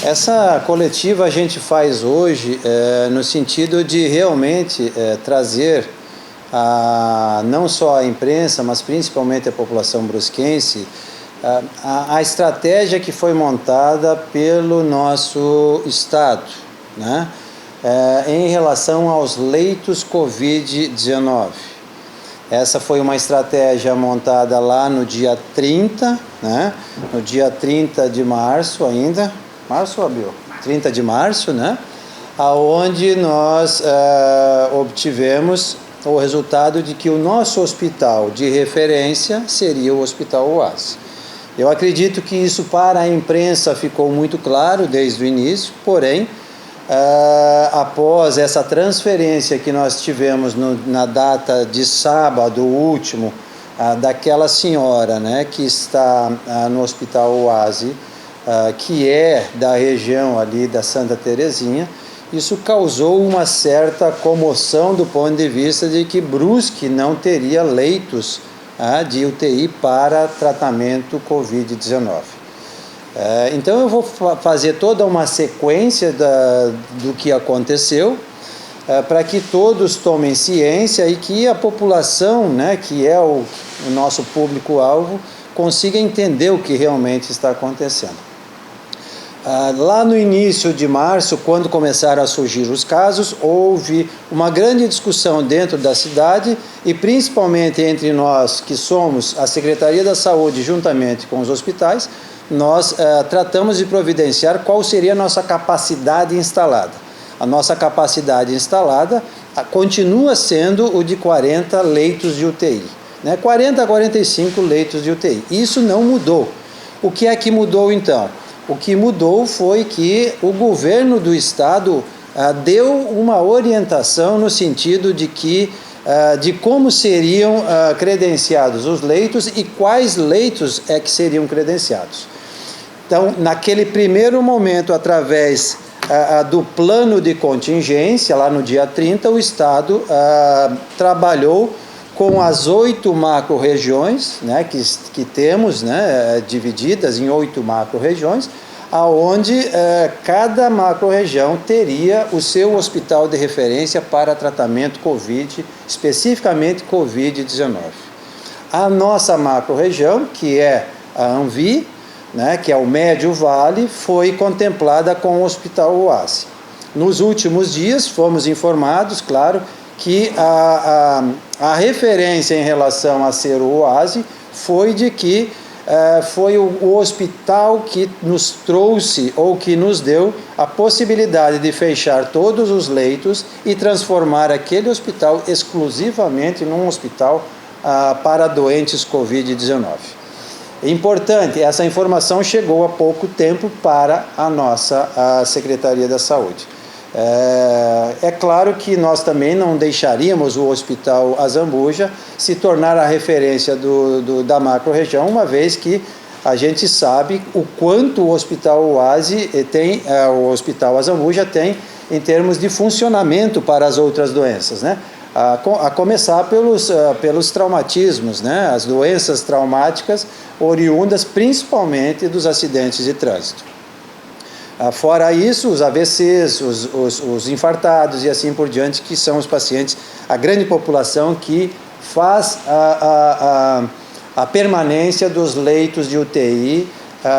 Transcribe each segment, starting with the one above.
Essa coletiva a gente faz hoje no sentido de realmente trazer não só a imprensa, mas principalmente a população brusquense, a estratégia que foi montada pelo nosso Estado, né, em relação aos leitos Covid-19. Essa foi uma estratégia montada lá no dia 30, né, no dia 30 de março ainda, março ou abril? 30 de março, né, aonde nós obtivemos o resultado de que o nosso hospital de referência seria o Hospital Oasi. Eu acredito que isso para a imprensa ficou muito claro desde o início, porém, após essa transferência que nós tivemos na data de sábado último, daquela senhora, né, que está no Hospital Oasi, que é da região ali da Santa Terezinha, isso causou uma certa comoção do ponto de vista de que Brusque não teria leitos de UTI para tratamento Covid-19. Então eu vou fazer toda uma sequência do que aconteceu, para que todos tomem ciência e que a população, né, que é o nosso público-alvo, consiga entender o que realmente está acontecendo. Lá no início de março, quando começaram a surgir os casos, houve uma grande discussão dentro da cidade e principalmente entre nós que somos a Secretaria da Saúde juntamente com os hospitais, nós tratamos de providenciar qual seria a nossa capacidade instalada. A nossa capacidade instalada continua sendo o de 40 leitos de UTI, né? 40 a 45 leitos de UTI. Isso não mudou. O que é que mudou então? O que mudou foi que o governo do estado deu uma orientação no sentido de que de como seriam credenciados os leitos e quais leitos é que seriam credenciados. Então, naquele primeiro momento, através do plano de contingência, lá no dia 30, o estado trabalhou com as 8 macro-regiões, né, que temos, né, divididas em 8 macro-regiões, onde cada macro-região teria o seu hospital de referência para tratamento Covid, especificamente Covid-19. A nossa macro-região, que é a Anvi, né, que é o Médio Vale, foi contemplada com o Hospital Oasi. Nos últimos dias fomos informados, claro, que a referência em relação a ser o Oasi foi de que foi o hospital que nos trouxe ou que nos deu a possibilidade de fechar todos os leitos e transformar aquele hospital exclusivamente num hospital para doentes Covid-19. Importante, essa informação chegou há pouco tempo para a nossa Secretaria da Saúde. É claro que nós também não deixaríamos o Hospital Azambuja se tornar a referência da macro-região, uma vez que a gente sabe o quanto o Hospital Oasi tem, o Hospital Azambuja tem em termos de funcionamento para as outras doenças, né? A começar pelos traumatismos, né? As doenças traumáticas oriundas principalmente dos acidentes de trânsito. Fora isso, os AVCs, os infartados e assim por diante, que são os pacientes, a grande população que faz a permanência dos leitos de UTI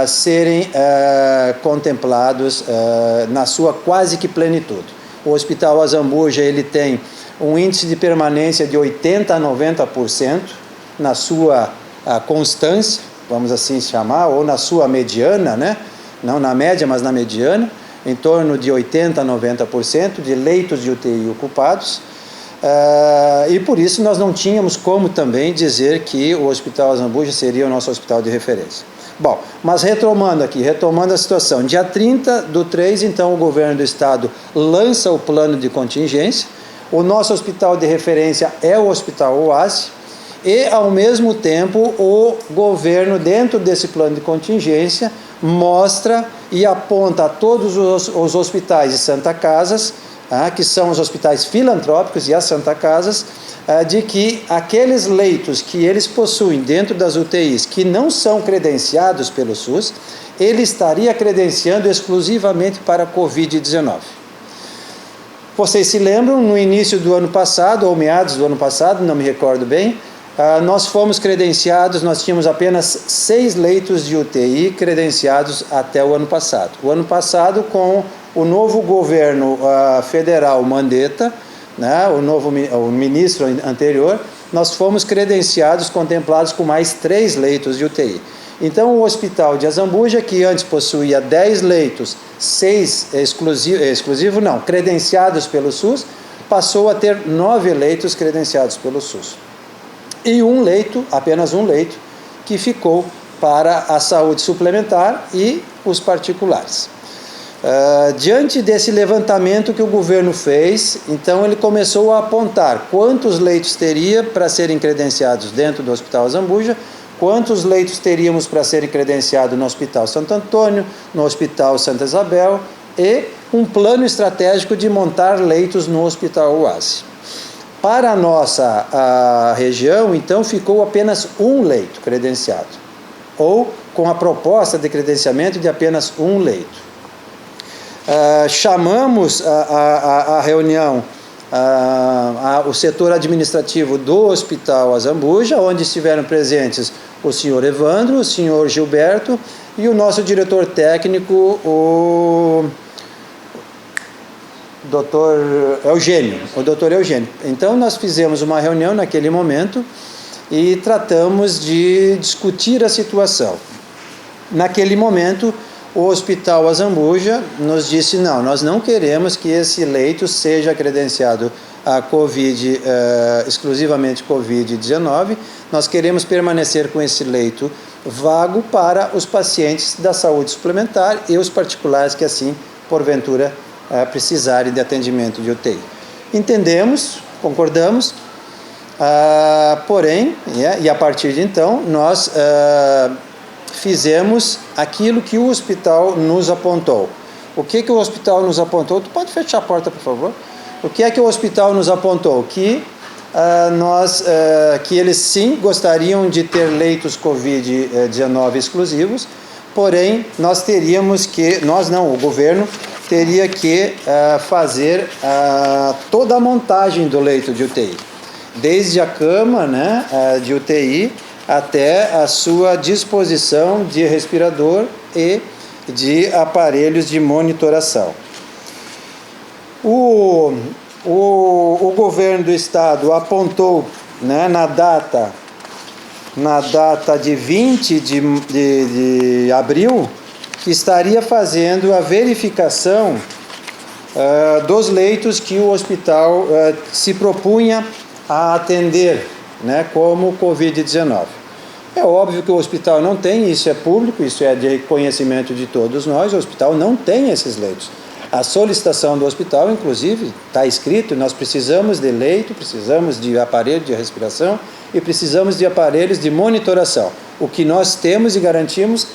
serem contemplados na sua quase que plenitude. O Hospital Azambuja, ele tem um índice de permanência de 80% a 90% na sua constância, vamos assim chamar, ou na sua mediana, né? Não na média, mas na mediana, em torno de 80% a 90% de leitos de UTI ocupados, e por isso nós não tínhamos como também dizer que o Hospital Azambuja seria o nosso hospital de referência. Bom, mas retomando a situação, dia 30/3, então o governo do estado lança o plano de contingência, o nosso hospital de referência é o Hospital Oasi, e ao mesmo tempo o governo, dentro desse plano de contingência, mostra e aponta a todos os hospitais e Santa Casas, que são os hospitais filantrópicos e as Santa Casas, de que aqueles leitos que eles possuem dentro das UTIs que não são credenciados pelo SUS, ele estaria credenciando exclusivamente para a Covid-19. Vocês se lembram, no início do ano passado, ou meados do ano passado, não me recordo bem, nós fomos credenciados, nós tínhamos apenas 6 leitos de UTI credenciados até o ano passado. O ano passado, com o novo governo federal Mandetta, né, o ministro anterior, nós fomos credenciados, contemplados com mais 3 leitos de UTI. Então, o Hospital de Azambuja, que antes possuía 10 leitos, 6 credenciados pelo SUS, passou a ter 9 leitos credenciados pelo SUS. E apenas um leito, que ficou para a saúde suplementar e os particulares. Diante desse levantamento que o governo fez, então ele começou a apontar quantos leitos teria para serem credenciados dentro do Hospital Azambuja, quantos leitos teríamos para serem credenciados no Hospital Santo Antônio, no Hospital Santa Isabel, e um plano estratégico de montar leitos no Hospital UASI. Para a nossa região, então, ficou apenas um leito credenciado, ou com a proposta de credenciamento de apenas um leito. Chamamos a reunião o setor administrativo do Hospital Azambuja, onde estiveram presentes o senhor Evandro, o senhor Gilberto e o nosso diretor técnico, o doutor Eugênio. Então, nós fizemos uma reunião naquele momento e tratamos de discutir a situação. Naquele momento, o Hospital Azambuja nos disse: não, nós não queremos que esse leito seja credenciado a COVID, exclusivamente Covid-19, nós queremos permanecer com esse leito vago para os pacientes da saúde suplementar e os particulares que assim, porventura, precisarem de atendimento de UTI. Entendemos, concordamos, porém, e a partir de então, nós fizemos aquilo que o hospital nos apontou. O que o hospital nos apontou? Tu pode fechar a porta, por favor? O que é que o hospital nos apontou? Que eles sim gostariam de ter leitos Covid-19 exclusivos, porém nós teríamos que, o governo teria que fazer toda a montagem do leito de UTI, desde a cama, né, de UTI até a sua disposição de respirador e de aparelhos de monitoração. O governo do estado apontou, né, na data de 20 de abril, que estaria fazendo a verificação dos leitos que o hospital se propunha a atender, né, como Covid-19. É óbvio que o hospital não tem, isso é público, isso é de conhecimento de todos nós, o hospital não tem esses leitos. A solicitação do hospital, inclusive, está escrito: nós precisamos de leito, precisamos de aparelho de respiração e precisamos de aparelhos de monitoração. O que nós temos e garantimos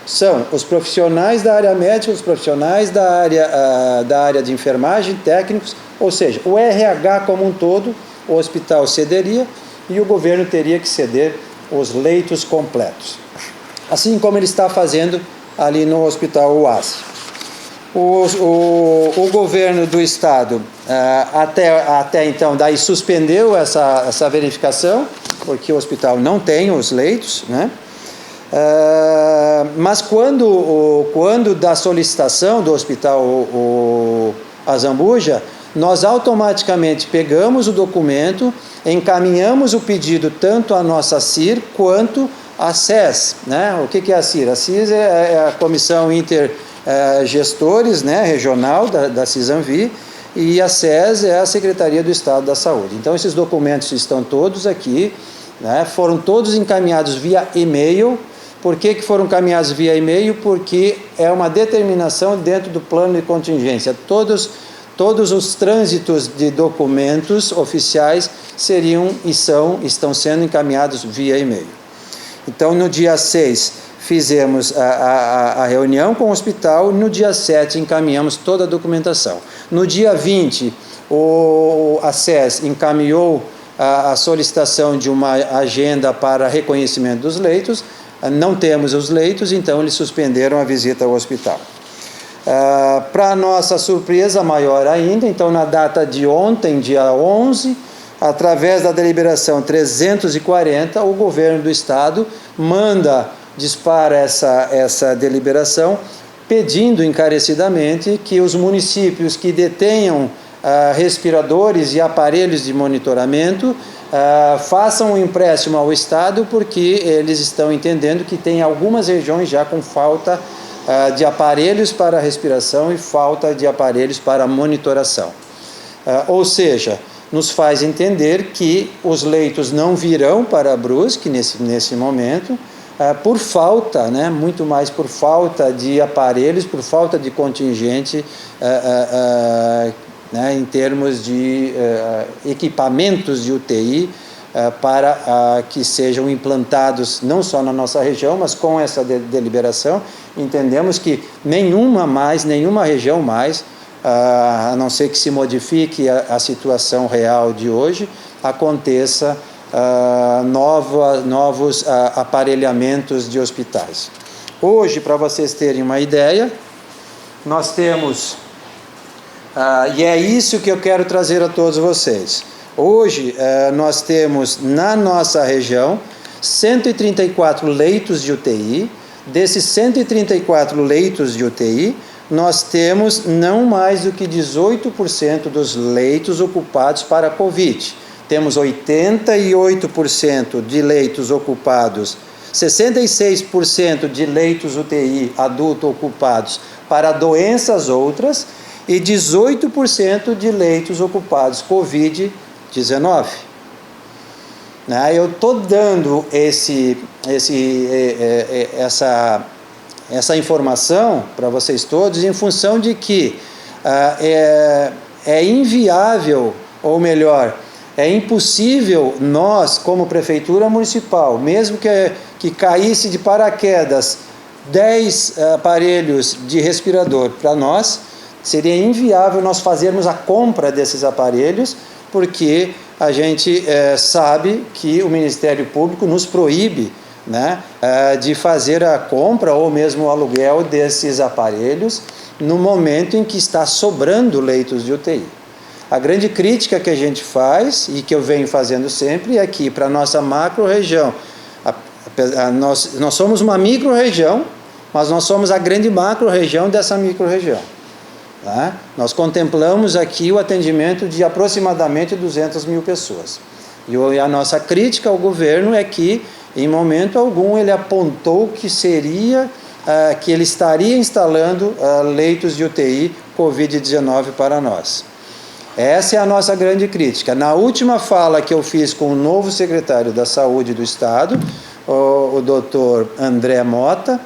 são os profissionais da área médica, os profissionais da área de enfermagem, técnicos, ou seja, o RH como um todo, o hospital cederia e o governo teria que ceder os leitos completos. Assim como ele está fazendo ali no Hospital UASI. O governo do estado até então daí suspendeu essa verificação, porque o hospital não tem os leitos, né? Mas quando da solicitação do Hospital Azambuja, nós automaticamente pegamos o documento, encaminhamos o pedido tanto à nossa CIR quanto à SES, né? O que é a CIR? A CIR é a Comissão Intergestores, né, regional da CISANVI, e a SES é a Secretaria do Estado da Saúde. Então, esses documentos estão todos aqui, né? Foram todos encaminhados via e-mail. Por que foram encaminhados via e-mail? Porque é uma determinação dentro do plano de contingência. Todos os trânsitos de documentos oficiais estão sendo encaminhados via e-mail. Então, no dia 6, fizemos a reunião com o hospital, no dia 7, encaminhamos toda a documentação. No dia 20, a SES encaminhou a solicitação de uma agenda para reconhecimento dos leitos. Não temos os leitos, então eles suspenderam a visita ao hospital. Para nossa surpresa maior ainda, então na data de ontem, dia 11, através da deliberação 340, o governo do estado dispara essa deliberação, pedindo encarecidamente que os municípios que detenham respiradores e aparelhos de monitoramento façam um empréstimo ao estado, porque eles estão entendendo que tem algumas regiões já com falta de aparelhos para respiração e falta de aparelhos para monitoração. Ou seja, nos faz entender que os leitos não virão para Brusque nesse momento, por falta, muito mais por falta de aparelhos, por falta de contingente em termos de equipamentos de UTI para que sejam implantados não só na nossa região, mas com essa deliberação, entendemos que nenhuma região mais, a não ser que se modifique a situação real de hoje, aconteça novos aparelhamentos de hospitais. Hoje, para vocês terem uma ideia, nós temos, e é isso que eu quero trazer a todos vocês, hoje nós temos na nossa região 134 leitos de UTI. Desses 134 leitos de UTI, nós temos não mais do que 18% dos leitos ocupados para Covid. Temos 88% de leitos ocupados, 66% de leitos UTI adulto ocupados para doenças outras e 18% de leitos ocupados Covid-19. Eu estou dando essa informação para vocês todos em função de que é inviável, ou melhor, é impossível nós, como Prefeitura Municipal, mesmo que caísse de paraquedas 10 aparelhos de respirador para nós, seria inviável nós fazermos a compra desses aparelhos, porque a gente sabe que o Ministério Público nos proíbe de fazer a compra ou mesmo o aluguel desses aparelhos no momento em que está sobrando leitos de UTI. A grande crítica que a gente faz, e que eu venho fazendo sempre, é que para a nossa macro-região, nós somos uma micro-região, mas nós somos a grande macro-região dessa micro-região. Nós contemplamos aqui o atendimento de aproximadamente 200 mil pessoas. E a nossa crítica ao governo é que, em momento algum, ele apontou que que ele estaria instalando leitos de UTI Covid-19 para nós. Essa é a nossa grande crítica. Na última fala que eu fiz com o novo secretário da Saúde do Estado, o doutor André Mota,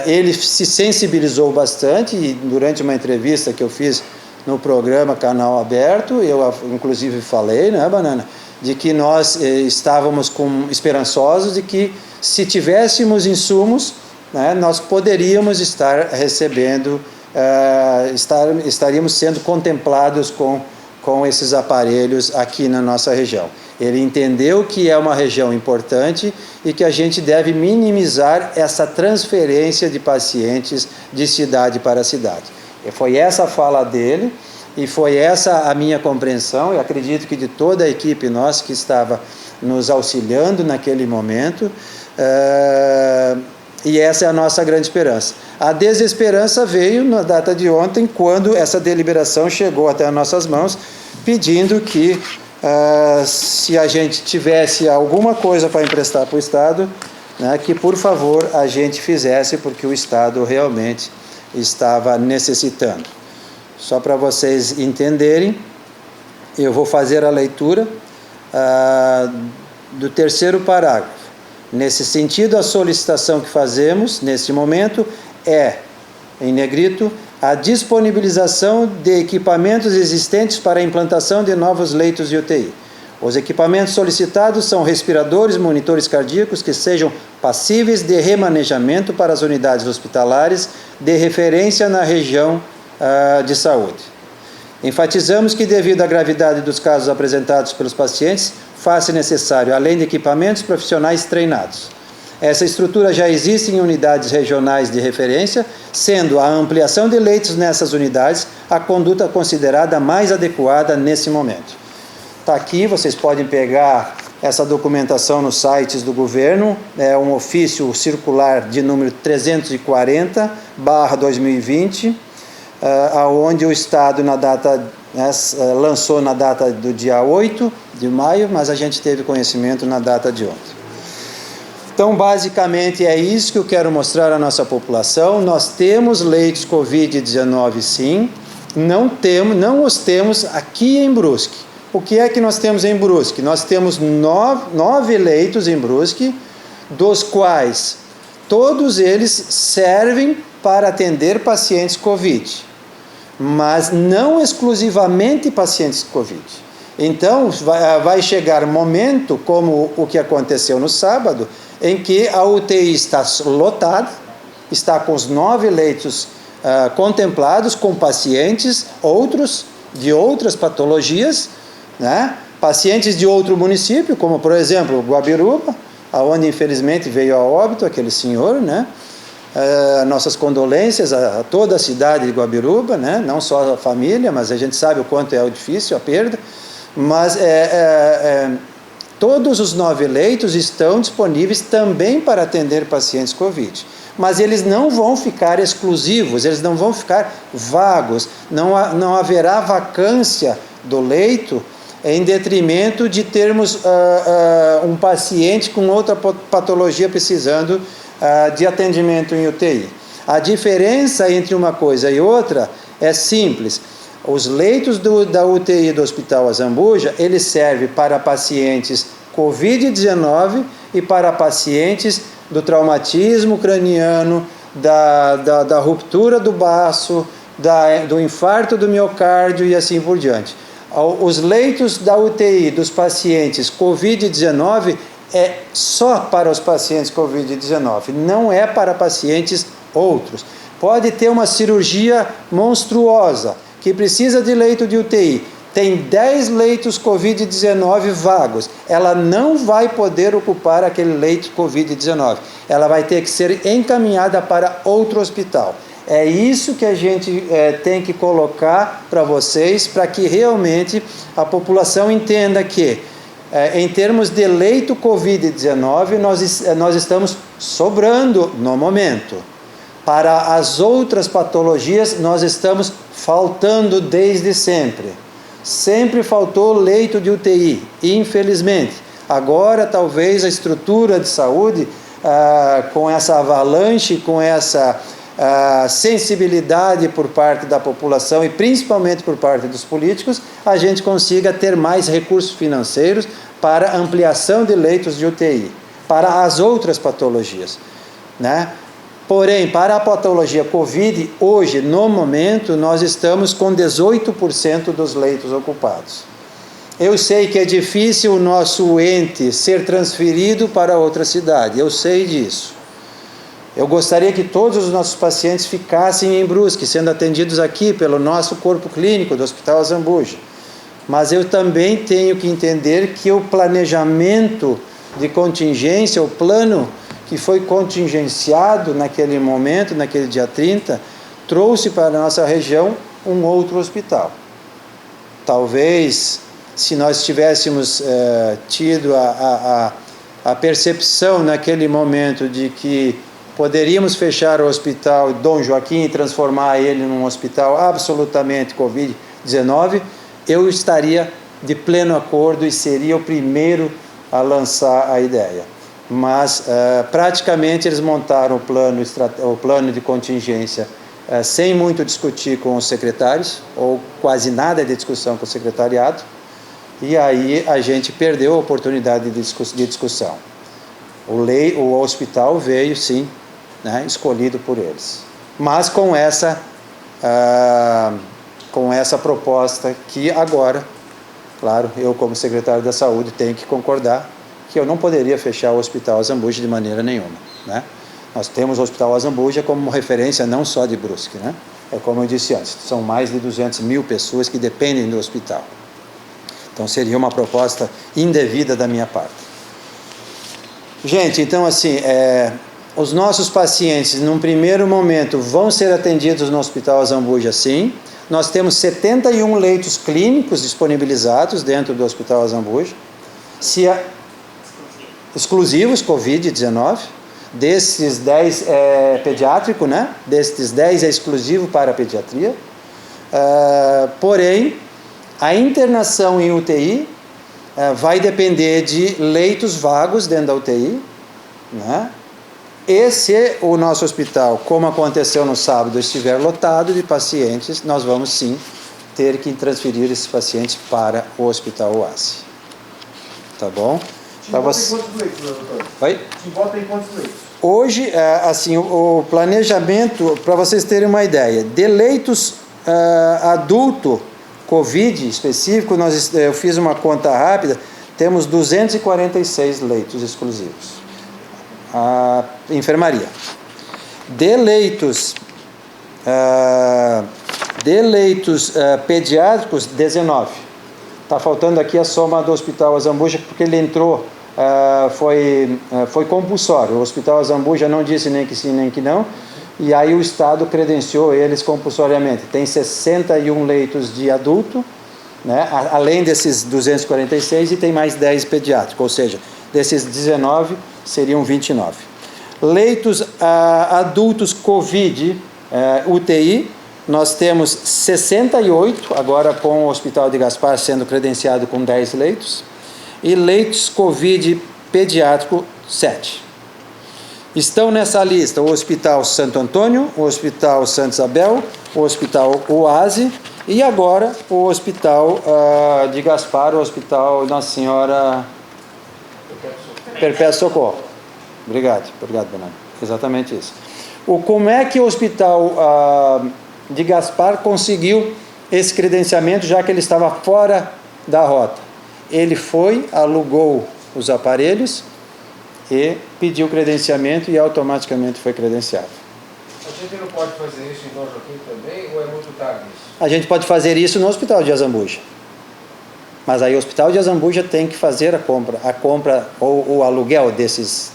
ele se sensibilizou bastante, e durante uma entrevista que eu fiz no programa Canal Aberto, eu inclusive falei, Banana, de que nós estávamos esperançosos de que, se tivéssemos insumos, nós poderíamos estar recebendo, estaríamos sendo contemplados com esses aparelhos aqui na nossa região. Ele entendeu que é uma região importante e que a gente deve minimizar essa transferência de pacientes de cidade para cidade. E foi essa a fala dele e foi essa a minha compreensão, e acredito que de toda a equipe nossa que estava nos auxiliando naquele momento, e essa é a nossa grande esperança. A desesperança veio na data de ontem, quando essa deliberação chegou até as nossas mãos, pedindo que, se a gente tivesse alguma coisa para emprestar para o Estado, que por favor a gente fizesse, porque o Estado realmente estava necessitando. Só para vocês entenderem, eu vou fazer a leitura do terceiro parágrafo. Nesse sentido, a solicitação que fazemos neste momento é, em negrito, a disponibilização de equipamentos existentes para a implantação de novos leitos de UTI. Os equipamentos solicitados são respiradores, monitores cardíacos que sejam passíveis de remanejamento para as unidades hospitalares de referência na região de saúde. Enfatizamos que, devido à gravidade dos casos apresentados pelos pacientes, faz-se necessário, além de equipamentos, profissionais treinados. Essa estrutura já existe em unidades regionais de referência, sendo a ampliação de leitos nessas unidades a conduta considerada mais adequada nesse momento. Está aqui, vocês podem pegar essa documentação nos sites do governo, é um ofício circular de número 340/2020, onde o Estado lançou na data do dia 8 de maio, mas a gente teve conhecimento na data de ontem. Então, basicamente, é isso que eu quero mostrar à nossa população. Nós temos leitos Covid-19, sim, não os temos aqui em Brusque. O que é que nós temos em Brusque? Nós temos 9 leitos em Brusque, dos quais todos eles servem para atender pacientes Covid, mas não exclusivamente pacientes Covid. Então, vai chegar um momento, como o que aconteceu no sábado, em que a UTI está lotada, está com os 9 leitos contemplados, com pacientes outros, de outras patologias, né? Pacientes de outro município, como por exemplo Guabiruba, onde infelizmente veio a óbito aquele senhor, né? Nossas condolências a toda a cidade de Guabiruba, né? Não só a família, mas a gente sabe o quanto é difícil a perda, mas todos os 9 leitos estão disponíveis também para atender pacientes Covid, mas eles não vão ficar exclusivos, eles não vão ficar vagos, não haverá vacância do leito em detrimento de termos um paciente com outra patologia precisando de atendimento em UTI. A diferença entre uma coisa e outra é simples. Os leitos da UTI do Hospital Azambuja, eles servem para pacientes Covid-19 e para pacientes do traumatismo craniano, da ruptura do baço, do infarto do miocárdio e assim por diante. Os leitos da UTI dos pacientes Covid-19 é só para os pacientes Covid-19, não é para pacientes outros. Pode ter uma cirurgia monstruosa, que precisa de leito de UTI, tem 10 leitos Covid-19 vagos, ela não vai poder ocupar aquele leito Covid-19, ela vai ter que ser encaminhada para outro hospital. É isso que a gente tem que colocar para vocês, para que realmente a população entenda que, em termos de leito Covid-19, nós estamos sobrando no momento. Para as outras patologias, nós estamos faltando desde sempre. Sempre faltou leito de UTI, infelizmente. Agora, talvez a estrutura de saúde, com essa avalanche, com essa sensibilidade por parte da população e principalmente por parte dos políticos, a gente consiga ter mais recursos financeiros para ampliação de leitos de UTI, para as outras patologias, né? Porém, para a patologia Covid, hoje, no momento, nós estamos com 18% dos leitos ocupados. Eu sei que é difícil o nosso ente ser transferido para outra cidade, eu sei disso. Eu gostaria que todos os nossos pacientes ficassem em Brusque, sendo atendidos aqui pelo nosso corpo clínico do Hospital Azambuja. Mas eu também tenho que entender que o planejamento de contingência, o plano que foi contingenciado naquele momento, naquele dia 30, trouxe para a nossa região um outro hospital. Talvez, se nós tivéssemos tido a percepção naquele momento de que poderíamos fechar o Hospital Dom Joaquim e transformar ele num hospital absolutamente Covid-19, eu estaria de pleno acordo e seria o primeiro a lançar a ideia. Mas, praticamente, eles montaram o plano de contingência sem muito discutir com os secretários, ou quase nada de discussão com o secretariado, e aí a gente perdeu a oportunidade de discussão. O hospital veio, sim, né, escolhido por eles, mas com essa proposta que agora, claro, eu como secretário da Saúde tenho que concordar que eu não poderia fechar o Hospital Azambuja de maneira nenhuma, né? Nós temos o Hospital Azambuja como referência não só de Brusque, né? é como eu disse antes, são mais de 200 mil pessoas que dependem do hospital. Então seria uma proposta indevida da minha parte. Gente, então assim, os nossos pacientes, num primeiro momento, vão ser atendidos no Hospital Azambuja, sim. Nós temos 71 leitos clínicos disponibilizados dentro do Hospital Azambuja, exclusivos Covid-19. Desses 10 é pediátrico, né? Desses 10 é exclusivo para a pediatria. Porém, a internação em UTI vai depender de leitos vagos dentro da UTI, né? E se o nosso hospital, como aconteceu no sábado, estiver lotado de pacientes, nós vamos sim ter que transferir esses pacientes para o Hospital Oasi. Tá bom? Timbó tem quantos leitos, doutor? Oi? Timbó tem quantos leitos? Hoje, assim, o planejamento, para vocês terem uma ideia, de leitos adulto, Covid específico, eu fiz uma conta rápida, temos 246 leitos exclusivos. A enfermaria. De leitos pediátricos, 19. Está faltando aqui a soma do Hospital Azambuja, porque ele entrou, foi compulsório. O Hospital Azambuja não disse nem que sim, nem que não, e aí o Estado credenciou eles compulsoriamente. Tem 61 leitos de adulto, né, além desses 246, e tem mais 10 pediátricos, ou seja, desses 19, seriam 29. Leitos adultos Covid, UTI, nós temos 68, agora com o Hospital de Gaspar sendo credenciado com 10 leitos, e leitos Covid pediátrico, 7. Estão nessa lista o Hospital Santo Antônio, o Hospital Santa Isabel, o Hospital Oasi e agora o Hospital de Gaspar, o Hospital Nossa Senhora Perpétuo Socorro. Obrigado, Bernardo. Exatamente isso. Como é que o Hospital de Gaspar conseguiu esse credenciamento, já que ele estava fora da rota? Ele foi, alugou os aparelhos e pediu credenciamento e automaticamente foi credenciado. A gente não pode fazer isso em Dom Joaquim também, ou é muito tarde isso? A gente pode fazer isso no Hospital de Azambuja. Mas aí o Hospital de Azambuja tem que fazer a compra ou o aluguel desses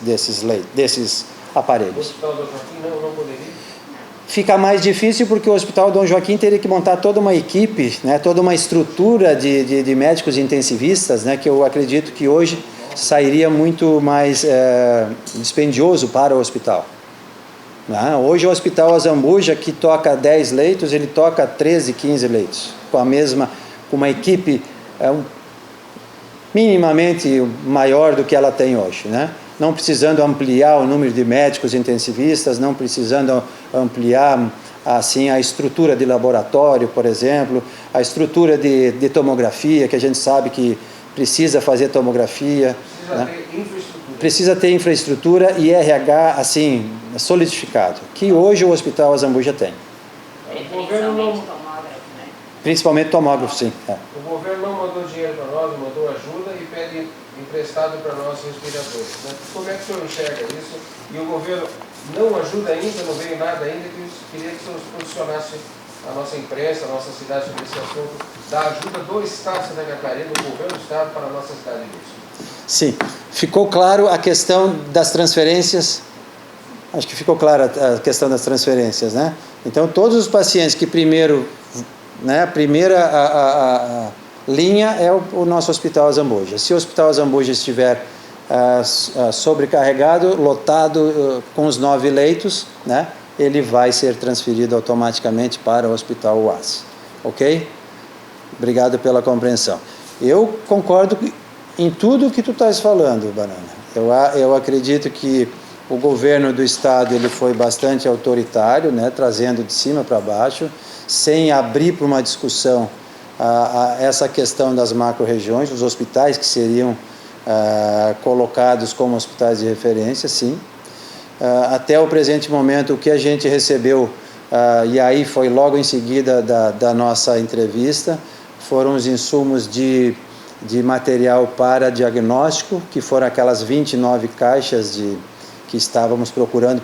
aparelhos. O Hospital Dom Joaquim não poderia? Fica mais difícil porque o Hospital Dom Joaquim teria que montar toda uma equipe, né, toda uma estrutura de médicos intensivistas, né, que eu acredito que hoje sairia muito mais dispendioso para o hospital. Hoje o Hospital Azambuja, que toca 10 leitos, ele toca 13, 15 leitos, com uma equipe minimamente maior do que ela tem hoje, né? Não precisando ampliar o número de médicos intensivistas, não precisando ampliar assim a estrutura de laboratório, por exemplo, a estrutura de tomografia, que a gente sabe que precisa fazer tomografia. Precisa ter infraestrutura e RH assim solidificado, que hoje o Hospital Azambuja tem. O governo não... Principalmente tomógrafo, sim. O governo não mandou dinheiro para nós, não mandou ajuda e pede emprestado para nós respiradores. Né? Como é que o senhor enxerga isso? E o governo não ajuda ainda, não veio nada ainda, que eu queria que o senhor posicionasse a nossa imprensa, a nossa cidade sobre esse assunto, da ajuda do Estado de Santa Catarina, do governo do Estado para a nossa cidade disso. Sim, ficou claro a questão das transferências. Acho que ficou clara a questão das transferências, né? Então, todos os pacientes que primeiro, né, a primeira linha é o nosso Hospital Azambuja. Se o Hospital Azambuja estiver sobrecarregado, lotado com os 9 leitos, né, ele vai ser transferido automaticamente para o Hospital Oasi. Ok? Obrigado pela compreensão. Eu concordo em tudo que tu estás falando, Banana. Eu acredito que o governo do estado ele foi bastante autoritário, né, trazendo de cima para baixo, sem abrir para uma discussão essa questão das macro-regiões, os hospitais que seriam colocados como hospitais de referência, sim. Até o presente momento, o que a gente recebeu, e aí foi logo em seguida da nossa entrevista, foram os insumos de material para diagnóstico, que foram aquelas 29 caixas que estávamos procurando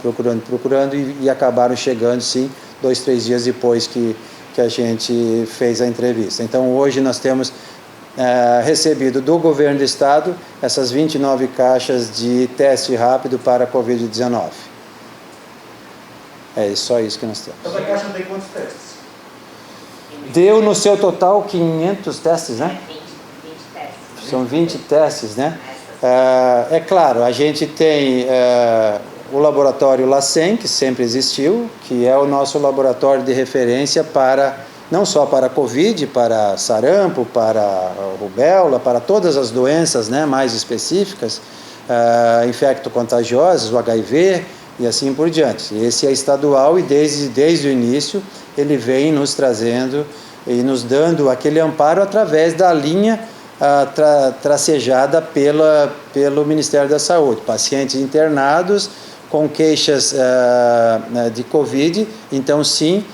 e acabaram chegando, sim, 2, 3 dias depois que a gente fez a entrevista. Então, hoje nós temos recebido do governo do estado essas 29 caixas de teste rápido para a Covid-19. É só isso que nós temos. Cada caixa tem quantos testes? Deu no seu total 500 testes, né? 20 testes. São 20 testes, né? É claro, a gente tem o laboratório LACEN, que sempre existiu, que é o nosso laboratório de referência para, não só para a Covid, para sarampo, para rubéola, para todas as doenças, né, mais específicas, infecto-contagiosas, o HIV e assim por diante. Esse é estadual e desde o início ele vem nos trazendo e nos dando aquele amparo através da linha tracejada pelo Ministério da Saúde. Pacientes internados com queixas de Covid, então sim,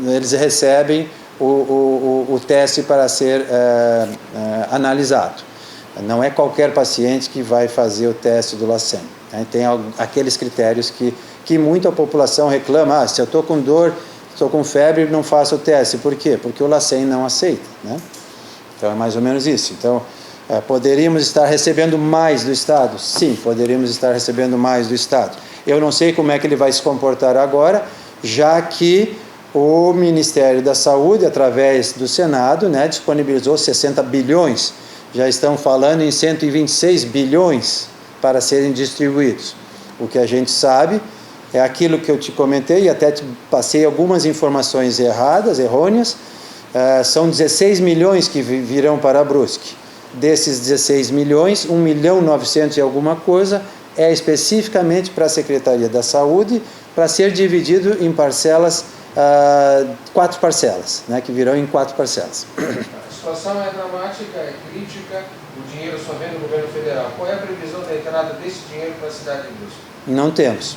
eles recebem o teste para ser analisado. Não é qualquer paciente que vai fazer o teste do LACEN. Né? Tem aqueles critérios que muita população reclama, se eu estou com dor, estou com febre, não faço o teste. Por quê? Porque o LACEN não aceita, né? Então é mais ou menos isso. Então, poderíamos estar recebendo mais do Estado? Sim, poderíamos estar recebendo mais do Estado. Eu não sei como é que ele vai se comportar agora, já que o Ministério da Saúde, através do Senado, né, disponibilizou 60 bilhões. Já estão falando em 126 bilhões para serem distribuídos. O que a gente sabe é aquilo que eu te comentei e até te passei algumas informações errôneas. São 16 milhões que virão para a Brusque. Desses 16 milhões, 1.900.000 e alguma coisa é especificamente para a Secretaria da Saúde, para ser dividido em parcelas, 4 parcelas, né, que virão em 4 parcelas. A situação é dramática, é crítica, o dinheiro só vem do governo federal. Qual é a previsão da entrada desse dinheiro para a cidade de Brusque? Não temos.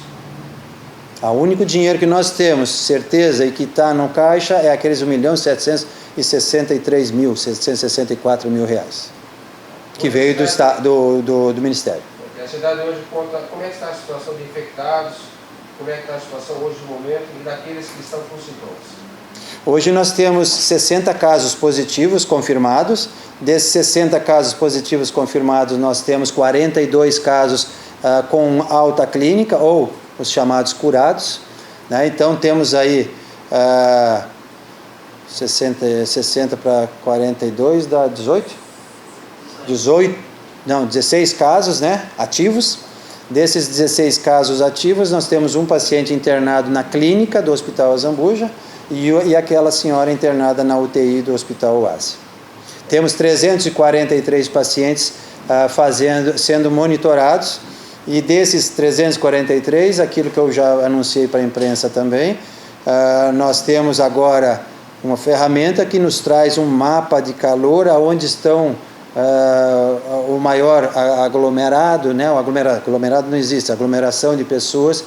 O único dinheiro que nós temos, certeza, e que está no caixa, é aqueles 1.764.000 reais, que veio do Ministério. A cidade hoje conta, como é que está a situação de infectados, como é que está a situação hoje no momento e daqueles que estão com sintomas? Hoje nós temos 60 casos positivos confirmados. Desses 60 casos positivos confirmados, nós temos 42 casos com alta clínica, ou os chamados curados, né? Então temos aí 60 para 42 dá 16 casos, né, ativos. Desses 16 casos ativos, nós temos um paciente internado na clínica do Hospital Azambuja e aquela senhora internada na UTI do Hospital Oasi. Temos 343 pacientes sendo monitorados. E desses 343, aquilo que eu já anunciei para a imprensa também, nós temos agora uma ferramenta que nos traz um mapa de calor aonde estão o maior aglomerado, né? O aglomerado não existe, aglomeração de pessoas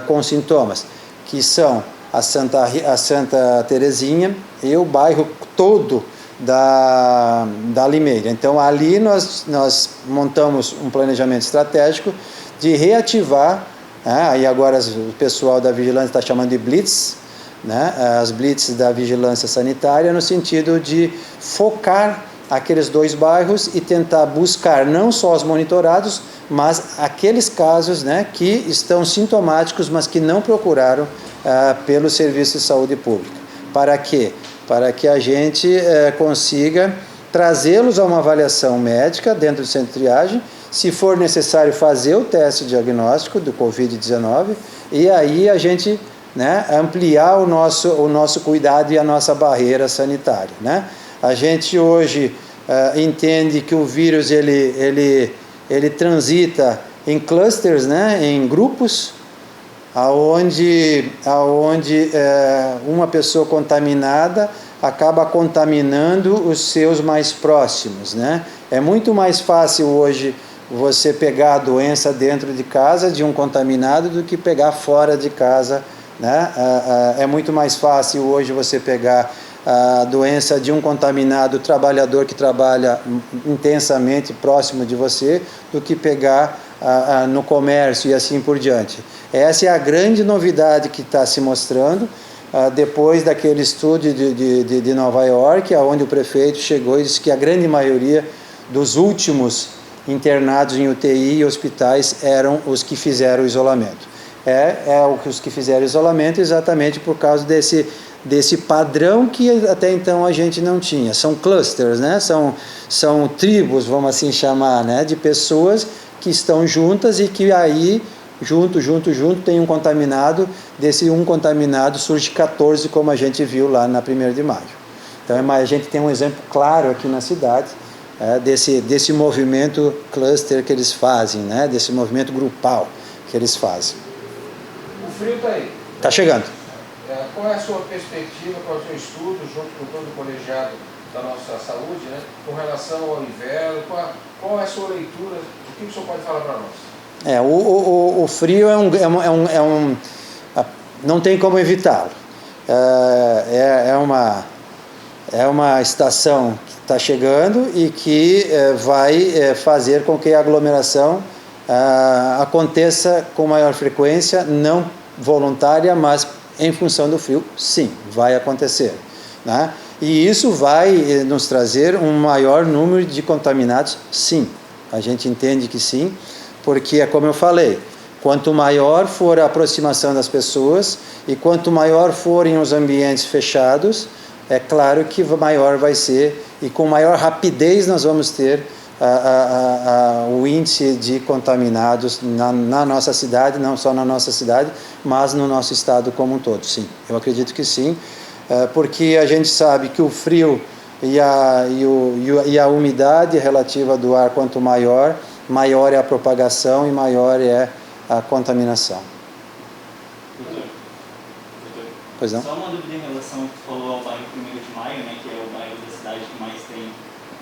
com sintomas, que são a Santa Terezinha e o bairro todo da Limeira. Então ali nós montamos um planejamento estratégico de reativar, e agora o pessoal da vigilância está chamando de blitz, né, as blitz da vigilância sanitária, no sentido de focar aqueles 2 bairros e tentar buscar não só os monitorados, mas aqueles casos, né, que estão sintomáticos, mas que não procuraram pelo Serviço de Saúde Pública. Para quê? Para que a gente consiga trazê-los a uma avaliação médica dentro do centro de triagem, se for necessário fazer o teste diagnóstico do Covid-19, e aí a gente, né, ampliar o nosso cuidado e a nossa barreira sanitária, né? A gente hoje entende que o vírus ele transita em clusters, né, em grupos, aonde uma pessoa contaminada acaba contaminando os seus mais próximos, né? É muito mais fácil hoje você pegar a doença dentro de casa de um contaminado do que pegar fora de casa, né? É muito mais fácil hoje você pegar a doença de um contaminado trabalhador que trabalha intensamente próximo de você do que pegar no comércio e assim por diante. Essa é a grande novidade que está se mostrando depois daquele estudo de Nova York, onde o prefeito chegou e disse que a grande maioria dos últimos internados em UTI e hospitais eram os que fizeram o isolamento. Os que fizeram isolamento exatamente por causa desse padrão que até então a gente não tinha. São clusters, né? São tribos, vamos assim chamar, né? De pessoas que estão juntas e que aí, junto, tem um contaminado. Desse um contaminado surge 14, como a gente viu lá na 1º de maio. Então a gente tem um exemplo claro aqui na cidade desse movimento cluster que eles fazem, né? Desse movimento grupal que eles fazem. O frio está aí. Está chegando. Qual é a sua perspectiva, qual é o seu estudo, junto com todo o colegiado da nossa saúde, né, com relação ao inverno? Qual é a sua leitura? O que o senhor pode falar para nós? O frio não tem como evitá-lo. É uma estação que está chegando e que vai fazer com que a aglomeração aconteça com maior frequência, não voluntária, mas em função do frio, sim, vai acontecer, né? E isso vai nos trazer um maior número de contaminados, sim. A gente entende que sim, porque é como eu falei, quanto maior for a aproximação das pessoas e quanto maior forem os ambientes fechados, é claro que maior vai ser e com maior rapidez nós vamos ter o índice de contaminados na nossa cidade, não só na nossa cidade, mas no nosso estado como um todo, sim. Eu acredito que sim, porque a gente sabe que o frio e a umidade relativa do ar, quanto maior é a propagação e maior é a contaminação. Doutor, Pois não? só uma dúvida em relação ao que tu falou ao bairro 1º de Maio, né, que é o bairro da cidade que mais tem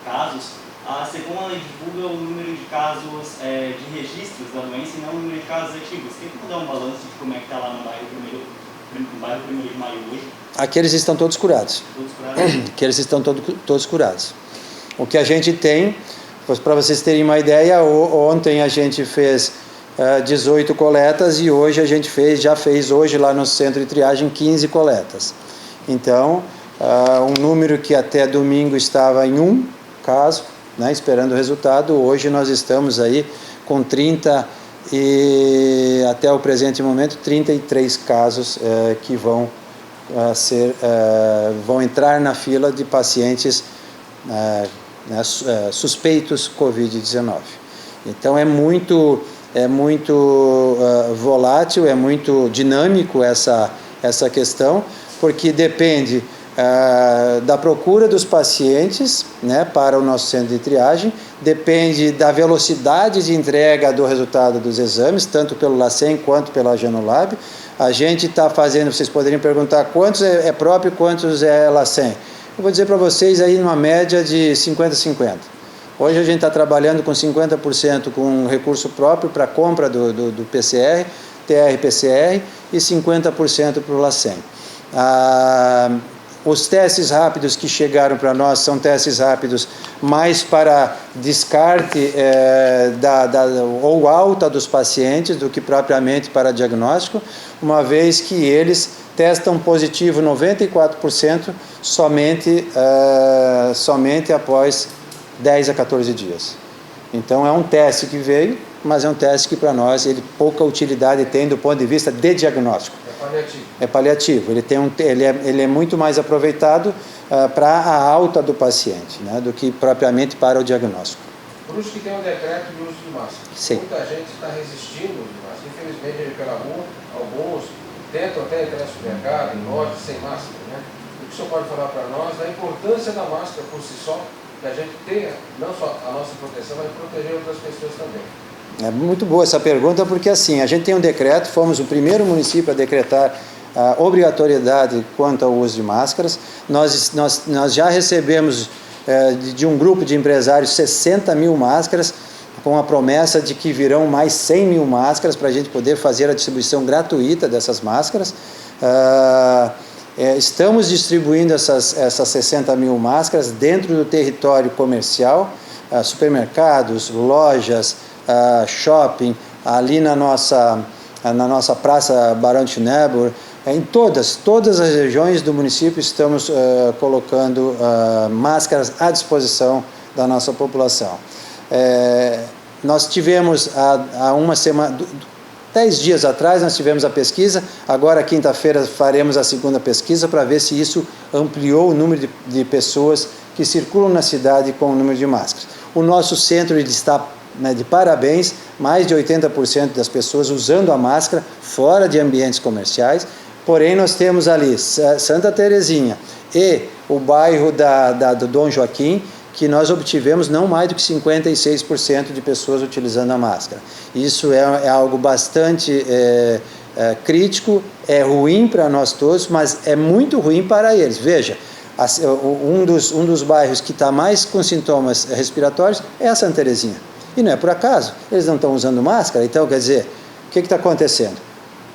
casos. A SECOM divulga o número de casos de registros da doença e não o número de casos ativos. Tem como dar um balanço de como é que está lá no bairro 1º de Maio hoje? Aqueles estão todos curados. Todos curados? Aqueles estão todos curados. O que a gente tem, para vocês terem uma ideia, ontem a gente fez 18 coletas e hoje a gente já fez hoje lá no centro de triagem 15 coletas. Então, um número que até domingo estava em 1 caso, né, esperando o resultado, hoje nós estamos aí com 30 e até o presente momento 33 casos que vão entrar na fila de pacientes suspeitos Covid-19. Então é muito volátil, é muito dinâmico essa questão, porque depende da procura dos pacientes, né, para o nosso centro de triagem, depende da velocidade de entrega do resultado dos exames, tanto pelo LACEN quanto pela Genolab. A gente está fazendo, vocês poderiam perguntar quantos é próprio e quantos é LACEN. Eu vou dizer para vocês aí numa média de 50-50. Hoje a gente está trabalhando com 50% com recurso próprio para compra do PCR, TR-PCR, e 50% para o LACEN. Os testes rápidos que chegaram para nós são testes rápidos mais para descarte ou alta dos pacientes do que propriamente para diagnóstico, uma vez que eles testam positivo 94% somente após 10 a 14 dias. Então é um teste que veio, mas é um teste que para nós pouca utilidade tem do ponto de vista de diagnóstico. É paliativo. Ele é muito mais aproveitado para a alta do paciente, né, do que propriamente para o diagnóstico. Por isso que tem um decreto de uso de máscara. Sim. Muita gente está resistindo ao uso de máscara. Infelizmente, pela rua, alguns tentam até entrar no supermercado, em lojas, sem máscara, né? O que o senhor pode falar para nós da importância da máscara por si só, que a gente tenha não só a nossa proteção, mas proteger outras pessoas também? É muito boa essa pergunta, porque assim, a gente tem um decreto, fomos o primeiro município a decretar a obrigatoriedade quanto ao uso de máscaras. Nós já recebemos de um grupo de empresários 60 mil máscaras, com a promessa de que virão mais 100 mil máscaras para a gente poder fazer a distribuição gratuita dessas máscaras. Estamos distribuindo essas 60 mil máscaras dentro do território comercial, supermercados, lojas, shopping, ali na nossa Praça Barão de Schneeberg, em todas as regiões do município estamos colocando máscaras à disposição da nossa população. Nós tivemos há uma semana, 10 dias atrás, nós tivemos a pesquisa, agora quinta-feira faremos a segunda pesquisa para ver se isso ampliou o número de pessoas que circulam na cidade com o número de máscaras. O nosso centro ele está de parabéns, mais de 80% das pessoas usando a máscara fora de ambientes comerciais, porém nós temos ali Santa Terezinha e o bairro do Dom Joaquim, que nós obtivemos não mais do que 56% de pessoas utilizando a máscara. Isso é algo bastante crítico, é ruim para nós todos, mas é muito ruim para eles. Veja, um dos bairros que está mais com sintomas respiratórios é a Santa Terezinha. E não é por acaso, eles não estão usando máscara, então quer dizer, o que está acontecendo?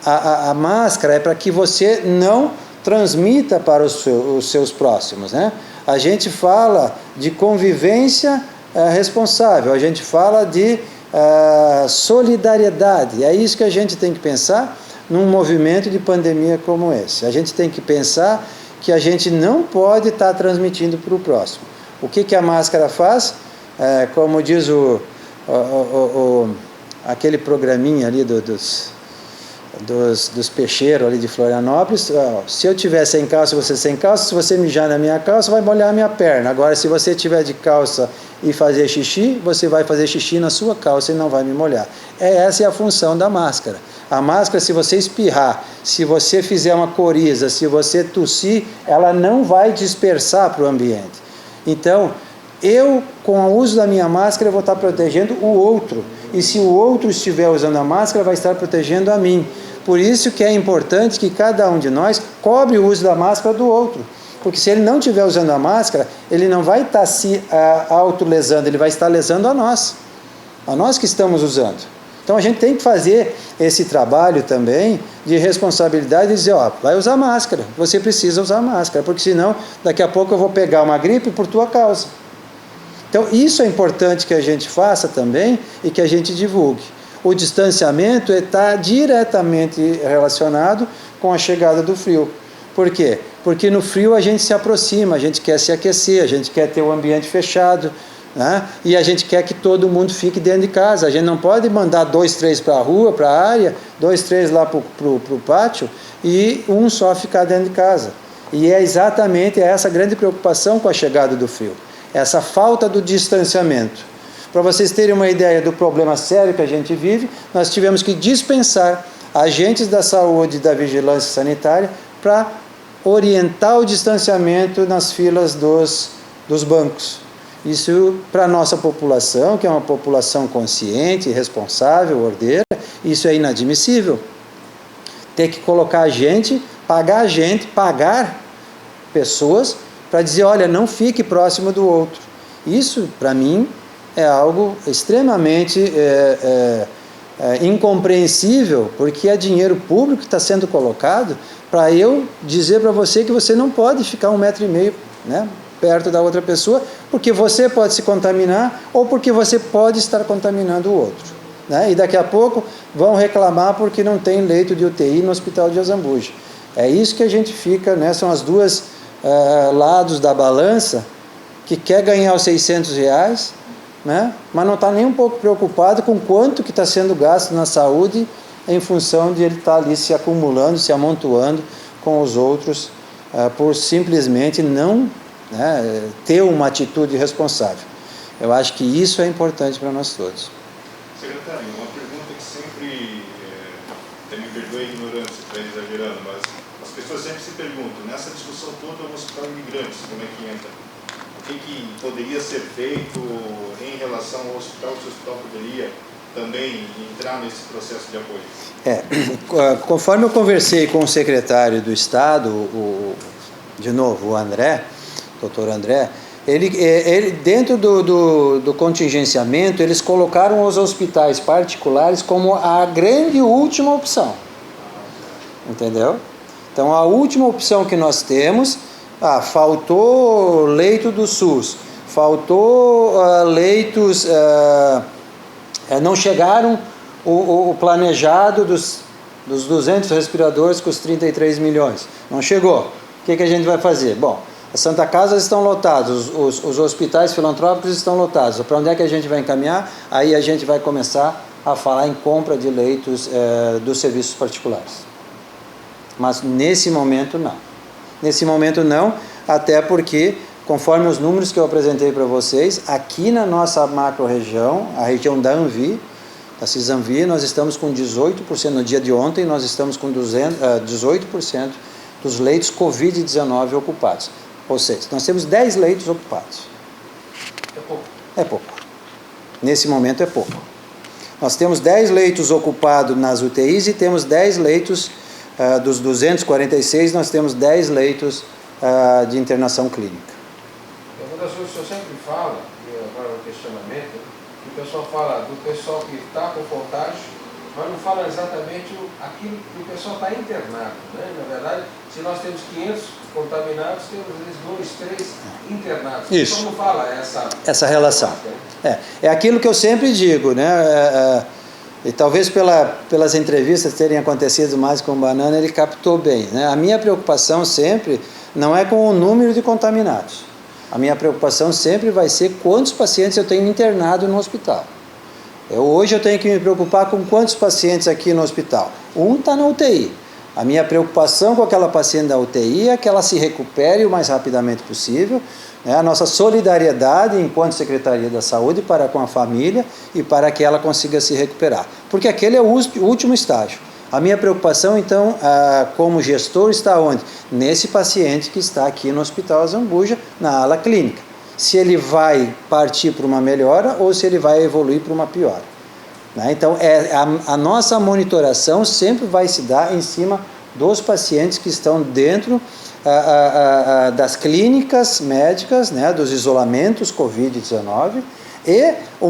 A máscara é para que você não transmita para os seus próximos, né? A gente fala de convivência responsável, a gente fala de solidariedade, é isso que a gente tem que pensar num movimento de pandemia como esse. A gente tem que pensar que a gente não pode estar transmitindo para o próximo. O que a máscara faz? Como diz aquele programinha ali dos peixeiros ali de Florianópolis, se eu tiver sem calça, você sem calça, se você mijar na minha calça, vai molhar a minha perna. Agora, se você tiver de calça e fazer xixi, você vai fazer xixi na sua calça e não vai me molhar. Essa é a função da máscara. A máscara, se você espirrar, se você fizer uma coriza, se você tossir, ela não vai dispersar para o ambiente. Então, eu, com o uso da minha máscara, eu vou estar protegendo o outro. E se o outro estiver usando a máscara, vai estar protegendo a mim. Por isso que é importante que cada um de nós cobre o uso da máscara do outro. Porque se ele não estiver usando a máscara, ele não vai estar se autolesando, ele vai estar lesando a nós que estamos usando. Então a gente tem que fazer esse trabalho também de responsabilidade e dizer, vai usar máscara, você precisa usar máscara, porque senão daqui a pouco eu vou pegar uma gripe por tua causa. Então isso é importante que a gente faça também e que a gente divulgue. O distanciamento está diretamente relacionado com a chegada do frio. Por quê? Porque no frio a gente se aproxima, a gente quer se aquecer, a gente quer ter o ambiente fechado, né? E a gente quer que todo mundo fique dentro de casa. A gente não pode mandar 2, 3 para a rua, para a área, 2, 3 lá para o pátio e um só ficar dentro de casa. E é exatamente essa grande preocupação com a chegada do frio. Essa falta do distanciamento. Para vocês terem uma ideia do problema sério que a gente vive, nós tivemos que dispensar agentes da saúde e da vigilância sanitária para orientar o distanciamento nas filas dos bancos. Isso, para a nossa população, que é uma população consciente, responsável, ordeira, isso é inadmissível. Ter que colocar pagar pessoas para dizer, olha, não fique próximo do outro. Isso, para mim, é algo extremamente incompreensível, porque é dinheiro público que está sendo colocado para eu dizer para você que você não pode ficar 1,5 metro, né, perto da outra pessoa, porque você pode se contaminar ou porque você pode estar contaminando o outro. Né? E daqui a pouco vão reclamar porque não tem leito de UTI no Hospital de Azambuja. É isso que a gente fica, né? São as duas lados da balança, que quer ganhar os R$600, né? Mas não está nem um pouco preocupado com quanto que está sendo gasto na saúde em função de ele estar ali se acumulando, se amontoando com os outros por simplesmente não, né, ter uma atitude responsável. Eu acho que isso é importante para nós todos. Secretário, uma pergunta que sempre, me perdoe a ignorância, está exagerando, mas as pessoas sempre se perguntam, nessa discussão toda o Hospital Imigrantes, como é que entra? O que poderia ser feito em relação ao hospital, se o hospital poderia também entrar nesse processo de apoio? Conforme eu conversei com o secretário do Estado, de novo, o André, doutor André, ele dentro do contingenciamento, eles colocaram os hospitais particulares como a grande última opção. Entendeu? Então, a última opção que nós temos, faltou leito do SUS, faltou leitos Não chegaram o planejado dos 200 respiradores com os 33 milhões. Não chegou. O que a gente vai fazer? Bom, as Santa Casas estão lotadas, os hospitais filantrópicos estão lotados. Para onde é que a gente vai encaminhar? Aí a gente vai começar a falar em compra de leitos dos serviços particulares. Mas nesse momento não. Nesse momento não, até porque, conforme os números que eu apresentei para vocês, aqui na nossa macro-região, a região da Anvi, da Cisanvi, nós estamos com 18%, no dia de ontem, nós estamos com 18% dos leitos Covid-19 ocupados. Ou seja, nós temos 10 leitos ocupados. É pouco. É pouco. Nesse momento é pouco. Nós temos 10 leitos ocupados nas UTIs e temos 10 leitos, dos 246, nós temos 10 leitos de internação clínica. Uma das coisas que eu sempre falo, e agora no questionamento, que o pessoal fala do pessoal que está com contágio, mas não fala exatamente aquilo que o pessoal está internado. Né? Na verdade, se nós temos 500 contaminados, temos 2, 3 internados. Isso. Então não fala essa relação. É aquilo que eu sempre digo, né? E talvez pelas entrevistas terem acontecido mais com o Banana, ele captou bem, né? A minha preocupação sempre não é com o número de contaminados. A minha preocupação sempre vai ser quantos pacientes eu tenho internado no hospital. Hoje eu tenho que me preocupar com quantos pacientes aqui no hospital. Um está na UTI. A minha preocupação com aquela paciente da UTI é que ela se recupere o mais rapidamente possível, né? A nossa solidariedade enquanto Secretaria da Saúde para com a família e para que ela consiga se recuperar. Porque aquele é o último estágio. A minha preocupação, então, como gestor, está onde? Nesse paciente que está aqui no Hospital Azambuja, na ala clínica. Se ele vai partir para uma melhora ou se ele vai evoluir para uma piora. Né? Então, a nossa monitoração sempre vai se dar em cima dos pacientes que estão dentro das clínicas médicas, né, dos isolamentos Covid-19 e o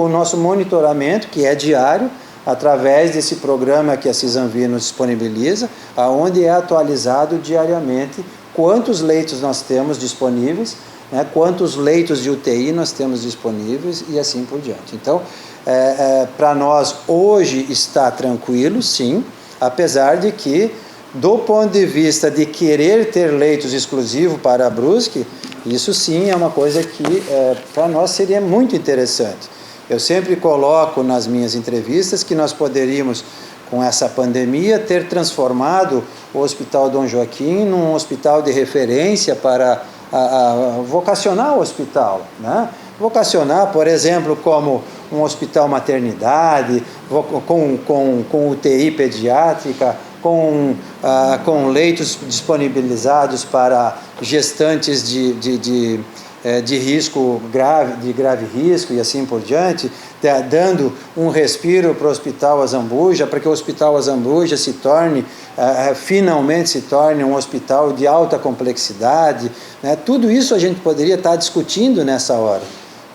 nosso monitoramento, que é diário, através desse programa que a Cisanvi nos disponibiliza, onde é atualizado diariamente quantos leitos nós temos disponíveis, né, quantos leitos de UTI nós temos disponíveis e assim por diante. Então, para nós hoje está tranquilo, sim, apesar de que, do ponto de vista de querer ter leitos exclusivos para a Brusque, isso sim é uma coisa que para nós seria muito interessante. Eu sempre coloco nas minhas entrevistas que nós poderíamos, com essa pandemia, ter transformado o Hospital Dom Joaquim num hospital de referência para vocacionar o hospital, né? Vocacionar, por exemplo, como um hospital maternidade, com UTI pediátrica, com leitos disponibilizados para gestantes de risco grave, de grave risco e assim por diante, dando um respiro para o Hospital Azambuja, para que o Hospital Azambuja finalmente se torne um hospital de alta complexidade, né? Tudo isso a gente poderia estar discutindo nessa hora,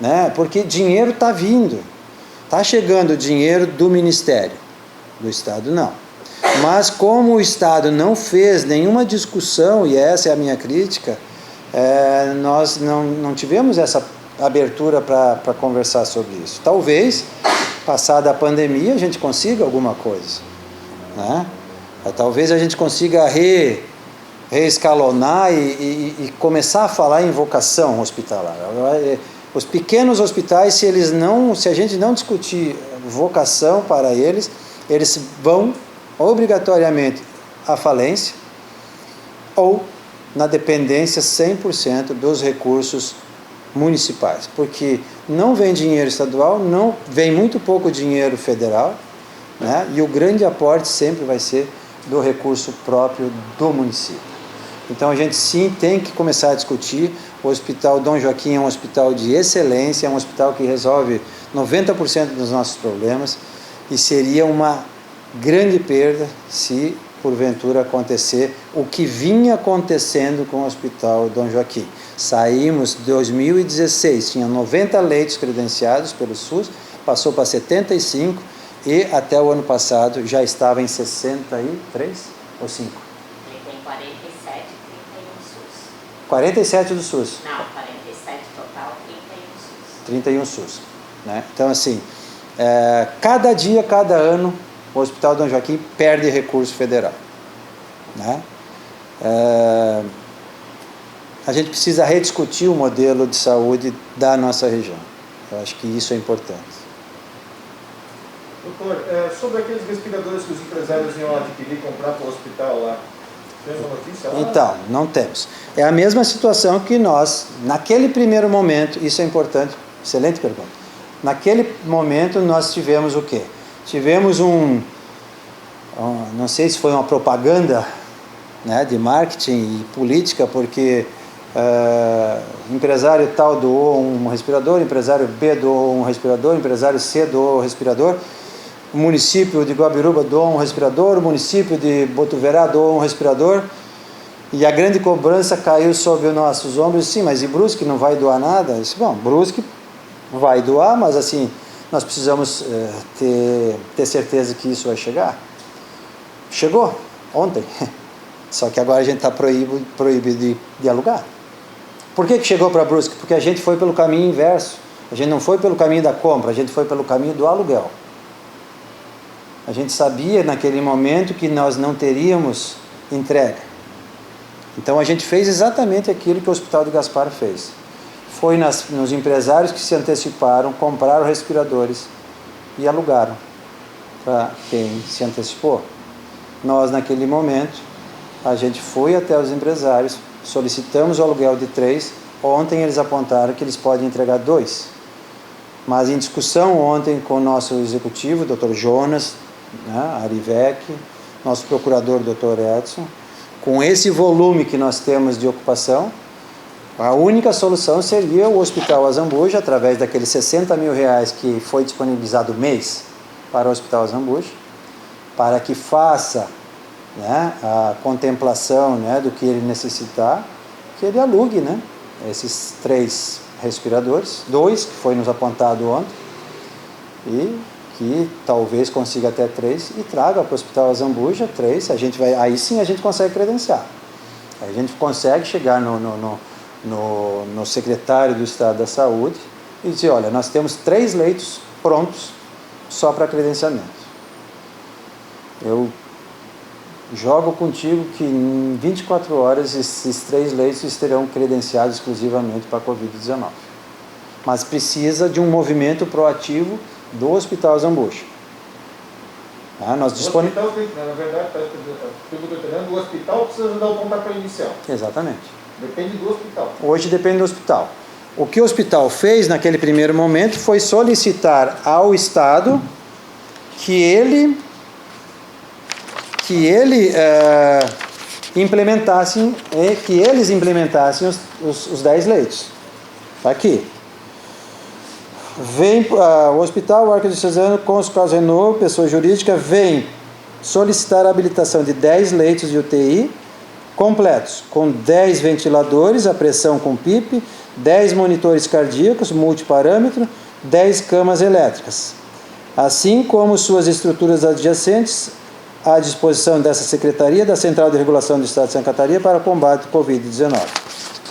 né? Porque dinheiro está vindo, está chegando dinheiro do Ministério, do Estado não. Mas como o Estado não fez nenhuma discussão, e essa é a minha crítica, nós não tivemos essa abertura para conversar sobre isso. Talvez, passada a pandemia, a gente consiga alguma coisa, né? Talvez a gente consiga reescalonar e começar a falar em vocação hospitalar. Os pequenos hospitais, se a gente não discutir vocação para eles vão obrigatoriamente à falência ou na dependência 100% dos recursos municipais, porque não vem dinheiro estadual, não vem muito pouco dinheiro federal, né? E o grande aporte sempre vai ser do recurso próprio do município. Então a gente sim tem que começar a discutir. O Hospital Dom Joaquim é um hospital de excelência, é um hospital que resolve 90% dos nossos problemas e seria uma grande perda se porventura acontecer o que vinha acontecendo com o Hospital Dom Joaquim. Saímos em 2016, tinha 90 leitos credenciados pelo SUS, passou para 75 e até o ano passado já estava em 63 ou 5? Ele tem 47 e 31 SUS. 47 do SUS? Não, 47 total, 31 SUS. 31 SUS. né? Então, assim, cada dia, cada ano, o Hospital Dom Joaquim perde recurso federal, né? A gente precisa rediscutir o modelo de saúde da nossa região. Eu acho que isso é importante. Doutor, sobre aqueles respiradores que os empresários iam adquirir e comprar para o hospital lá, tem uma notícia lá? Então, não temos. É a mesma situação que nós, naquele primeiro momento, isso é importante, excelente pergunta. Naquele momento nós tivemos o quê? Tivemos não sei se foi uma propaganda, né, de marketing e política, porque empresário tal doou um respirador, empresário B doou um respirador, empresário C doou um respirador, o município de Guabiruba doou um respirador, o município de Botuverá doou um respirador, e a grande cobrança caiu sobre os nossos ombros. Sim, mas e Brusque não vai doar nada? Eu disse, bom, Brusque vai doar, mas assim, nós precisamos ter certeza que isso vai chegar. Chegou ontem, só que agora a gente está proibido de alugar. Por que chegou para Brusque? Porque a gente foi pelo caminho inverso. A gente não foi pelo caminho da compra, a gente foi pelo caminho do aluguel. A gente sabia naquele momento que nós não teríamos entrega. Então a gente fez exatamente aquilo que o Hospital de Gaspar fez. Foi nos empresários que se anteciparam, compraram respiradores e alugaram para quem se antecipou. Nós, naquele momento, a gente foi até os empresários, solicitamos o aluguel de 3, ontem eles apontaram que eles podem entregar 2. Mas em discussão ontem com o nosso executivo, o Dr. Jonas, né, Arivec, nosso procurador, Dr. Edson, com esse volume que nós temos de ocupação, a única solução seria o Hospital Azambuja, através daqueles 60 mil reais que foi disponibilizado mês para o Hospital Azambuja, para que faça, né, a contemplação, né, do que ele necessitar, que ele alugue, né, esses 3 respiradores, 2 que foi nos apontado ontem, e que talvez consiga até 3 e traga para o Hospital Azambuja 3, aí sim a gente consegue credenciar. A gente consegue chegar no secretário do Estado da Saúde e dizer, olha, nós temos 3 leitos prontos só para credenciamento. Eu jogo contigo que em 24 horas esses 3 leitos estarão credenciados exclusivamente para a Covid-19. Mas precisa de um movimento proativo do Hospital Azambuja. Nós hospital tem, na verdade, o hospital precisa dar o pontapé inicial. Exatamente. Depende do hospital. Hoje depende do hospital. O que o hospital fez naquele primeiro momento foi solicitar ao Estado que eles implementassem os 10 leitos. Está aqui. Vem o Hospital Arquidiocesano Cônsul Carlos Renault, pessoa jurídica, vem solicitar a habilitação de 10 leitos de UTI completos, com 10 ventiladores, a pressão com PIP, 10 monitores cardíacos, multiparâmetro, 10 camas elétricas, assim como suas estruturas adjacentes à disposição dessa Secretaria da Central de Regulação do Estado de Santa Catarina para o combate ao Covid-19.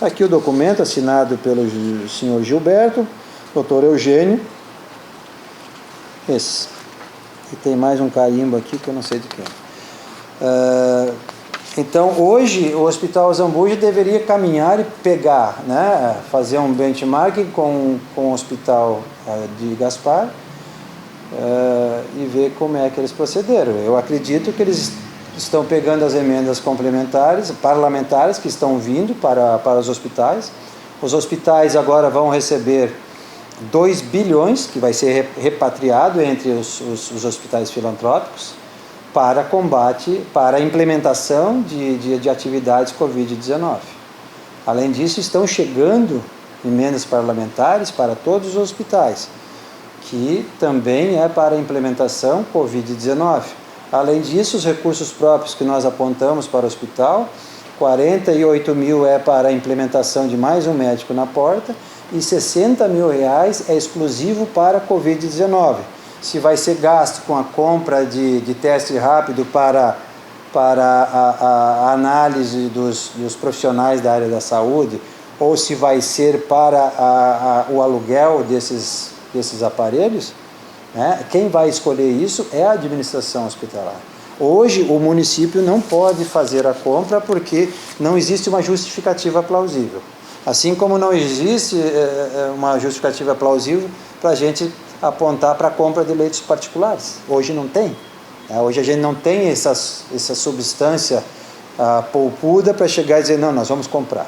Aqui o documento assinado pelo senhor Gilberto, doutor Eugênio, esse. E tem mais um carimbo aqui que eu não sei de quem. Então, hoje, o Hospital Azambuja deveria caminhar e pegar, né, fazer um benchmarking com o Hospital de Gaspar e ver como é que eles procederam. Eu acredito que eles estão pegando as emendas complementares, parlamentares, que estão vindo para os hospitais. Os hospitais agora vão receber 2 bilhões, que vai ser repatriado entre os hospitais filantrópicos, para combate, para a implementação de atividades Covid-19. Além disso, estão chegando emendas parlamentares para todos os hospitais, que também é para a implementação Covid-19. Além disso, os recursos próprios que nós apontamos para o hospital, 48 mil é para a implementação de mais um médico na porta, e 60 mil reais é exclusivo para a Covid-19. Se vai ser gasto com a compra de teste rápido para a análise dos profissionais da área da saúde, ou se vai ser para o aluguel desses esses aparelhos, né, quem vai escolher isso é a administração hospitalar. Hoje, o município não pode fazer a compra porque não existe uma justificativa plausível. Assim como não existe uma justificativa plausível para a gente apontar para a compra de leitos particulares. Hoje não tem. Hoje a gente não tem essa substância polpuda para chegar e dizer, não, nós vamos comprar.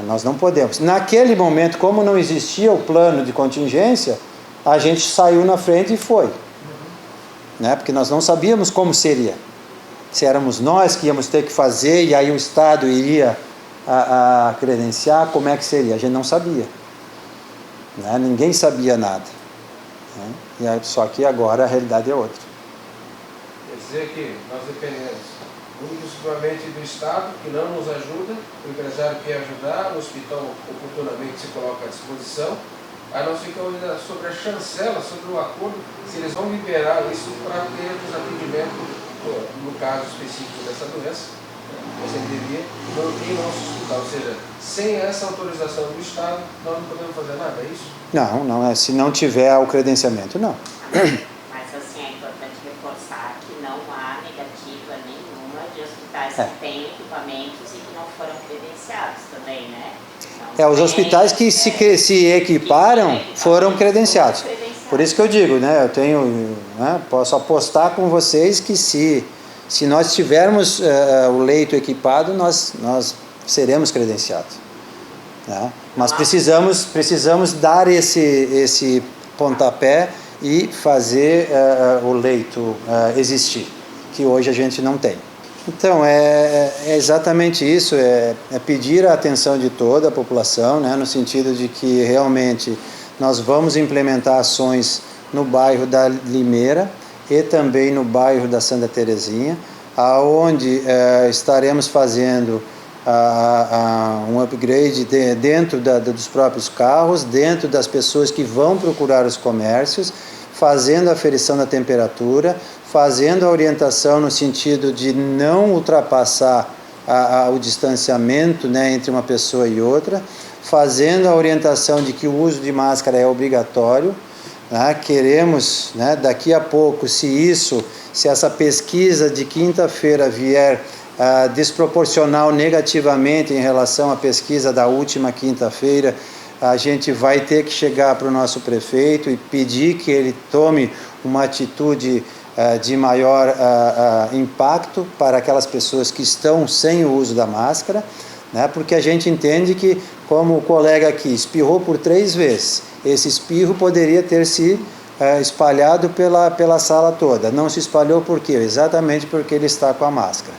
Nós não podemos. Naquele momento, como não existia o plano de contingência, a gente saiu na frente e foi. Porque nós não sabíamos como seria. Se éramos nós que íamos ter que fazer e aí o Estado iria a credenciar, como é que seria? A gente não sabia. Ninguém sabia nada. E aí, só que agora a realidade é outra. Quer dizer que nós dependemos exclusivamente do Estado, que não nos ajuda, o empresário quer ajudar, o hospital oportunamente se coloca à disposição, aí nós ficamos ainda sobre a chancela, sobre o acordo, se eles vão liberar isso para ter os atendimentos, no caso específico dessa doença, você deveria manter o nosso hospital, ou seja, sem essa autorização do Estado, nós não podemos fazer nada, é isso? Não, se não tiver o credenciamento, não. Mas assim, é importante reforçar que não há negativa nenhuma de hospitais que têm equipamentos e que não foram credenciados também, né? Os hospitais que se equiparam foram credenciados. Por isso que eu digo, eu tenho, posso apostar com vocês que se nós tivermos o leito equipado, nós seremos credenciados. Mas precisamos dar esse pontapé e fazer o leito existir, que hoje a gente não tem. Então, é exatamente isso, é pedir a atenção de toda a população, no sentido de que realmente nós vamos implementar ações no bairro da Limeira e também no bairro da Santa Terezinha, aonde estaremos fazendo um upgrade dentro dos próprios carros, dentro das pessoas que vão procurar os comércios, fazendo a aferição da temperatura, fazendo a orientação no sentido de não ultrapassar o distanciamento entre uma pessoa e outra, fazendo a orientação de que o uso de máscara é obrigatório. Queremos, daqui a pouco, se essa pesquisa de quinta-feira vier desproporcional negativamente em relação à pesquisa da última quinta-feira, a gente vai ter que chegar para o nosso prefeito e pedir que ele tome uma atitude de maior impacto para aquelas pessoas que estão sem o uso da máscara, porque a gente entende que, como o colega aqui espirrou por 3 vezes, esse espirro poderia ter se espalhado pela sala toda. Não se espalhou por quê? Exatamente porque ele está com a máscara.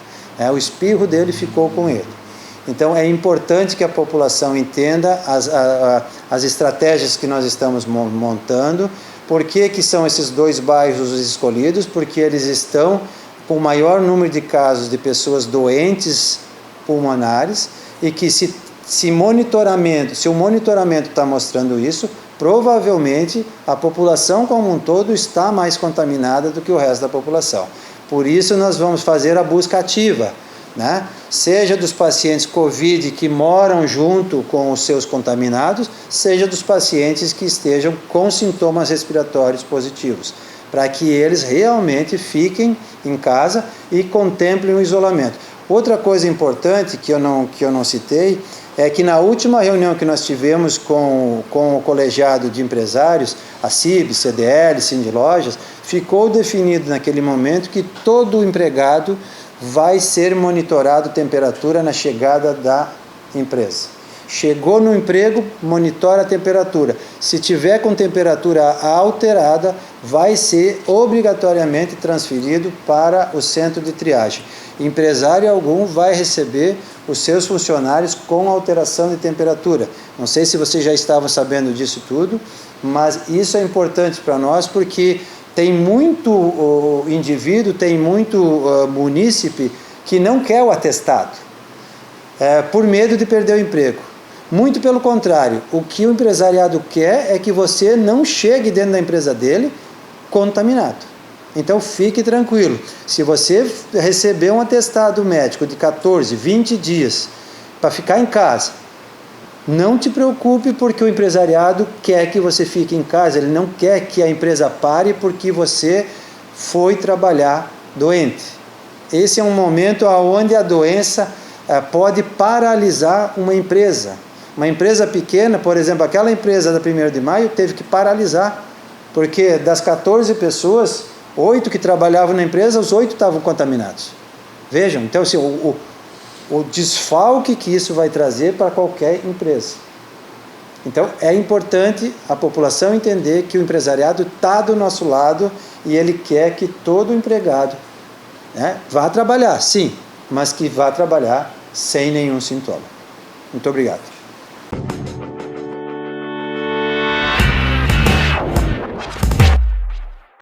O espirro dele ficou com ele. Então é importante que a população entenda as estratégias que nós estamos montando. Por que são esses 2 bairros escolhidos? Porque eles estão com o maior número de casos de pessoas doentes pulmonares e que se o monitoramento está mostrando isso, provavelmente a população como um todo está mais contaminada do que o resto da população. Por isso nós vamos fazer a busca ativa, seja dos pacientes COVID que moram junto com os seus contaminados, seja dos pacientes que estejam com sintomas respiratórios positivos, para que eles realmente fiquem em casa e contemplem o isolamento. Outra coisa importante que eu não citei é que na última reunião que nós tivemos com o colegiado de empresários, a CIB, CDL, Sindilojas, ficou definido naquele momento que todo empregado vai ser monitorado temperatura na chegada da empresa. Chegou no emprego, monitora a temperatura. Se tiver com temperatura alterada, vai ser obrigatoriamente transferido para o centro de triagem. Empresário algum vai receber os seus funcionários com alteração de temperatura. Não sei se vocês já estavam sabendo disso tudo, mas isso é importante para nós porque tem muito indivíduo, tem muito munícipe que não quer o atestado, por medo de perder o emprego. Muito pelo contrário, o que o empresariado quer é que você não chegue dentro da empresa dele contaminado. Então fique tranquilo, se você receber um atestado médico de 14, 20 dias para ficar em casa, Não te preocupe porque o empresariado quer que você fique em casa, ele não quer que a empresa pare porque você foi trabalhar doente. Esse é um momento onde a doença pode paralisar uma empresa. Uma empresa pequena, por exemplo, aquela empresa da 1º de maio teve que paralisar, porque das 14 pessoas, 8 que trabalhavam na empresa, os 8 estavam contaminados. Vejam, então assim, o desfalque que isso vai trazer para qualquer empresa. Então é importante a população entender que o empresariado está do nosso lado e ele quer que todo empregado, né, vá trabalhar, sim, mas que vá trabalhar sem nenhum sintoma. Muito obrigado.